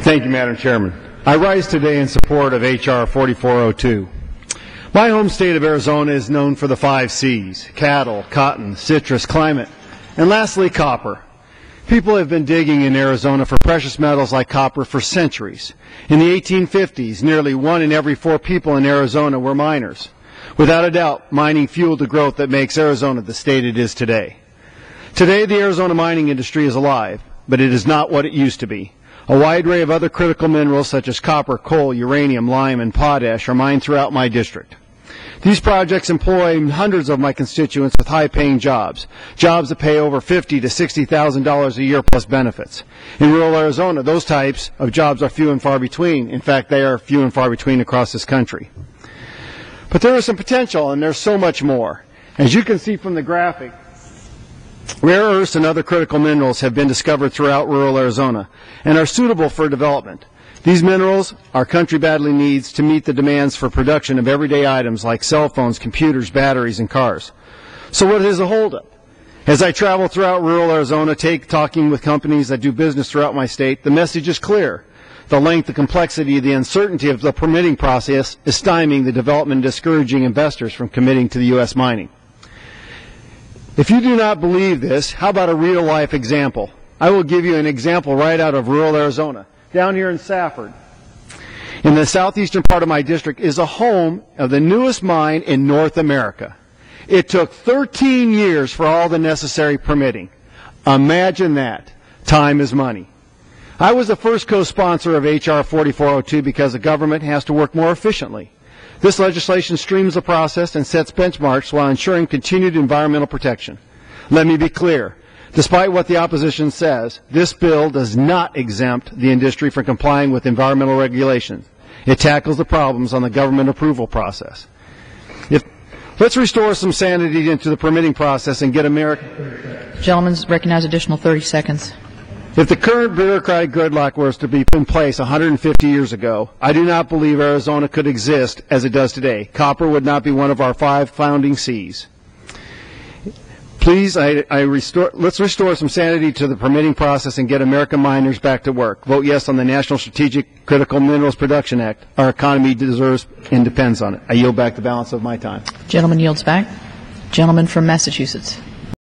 Thank you, Madam Chairman. I rise today in support of H.R. 4402. My home state of Arizona is known for the 5 C's: cattle, cotton, citrus, climate, and lastly, copper. People have been digging in Arizona for precious metals like copper for centuries. In the 1850s, nearly 1 in every 4 people in Arizona were miners. Without a doubt, mining fueled the growth that makes Arizona the state it is today. Today, the Arizona mining industry is alive, but it is not what it used to be. A wide array of other critical minerals such as copper, coal, uranium, lime, and potash are mined throughout my district. These projects employ hundreds of my constituents with high-paying jobs that pay over $50,000 to $60,000 a year plus benefits. In rural Arizona, those types of jobs are few and far between. In fact, they are few and far between across this country. But there is some potential, and there's so much more. As you can see from the graphic, rare earths and other critical minerals have been discovered throughout rural Arizona and are suitable for development. These minerals our country badly needs to meet the demands for production of everyday items like cell phones, computers, batteries, and cars. So what is a holdup? As I travel throughout rural Arizona, talking with companies that do business throughout my state, the message is clear. The length, the complexity, the uncertainty of the permitting process is stymieing the development and discouraging investors from committing to the U.S. mining. If you do not believe this, how about a real-life example? I will give you an example right out of rural Arizona. Down here in Safford, in the southeastern part of my district, is a home of the newest mine in North America. It took 13 years for all the necessary permitting. Imagine that. Time is money. I was the first co-sponsor of H.R. 4402 because the government has to work more efficiently. This legislation streams the process and sets benchmarks while ensuring continued environmental protection. Let me be clear. Despite what the opposition says, this bill does not exempt the industry from complying with environmental regulations. It tackles the problems on the government approval process. Let's restore some sanity into the permitting process and get America. Gentleman's recognized additional 30 seconds. If the current bureaucratic gridlock was to be in place 150 years ago, I do not believe Arizona could exist as it does today. Copper would not be one of our 5 founding C's. Please, let's restore some sanity to the permitting process and get American miners back to work. Vote yes on the National Strategic Critical Minerals Production Act. Our economy deserves and depends on it. I yield back the balance of my time. Gentleman yields back. Gentleman from Massachusetts.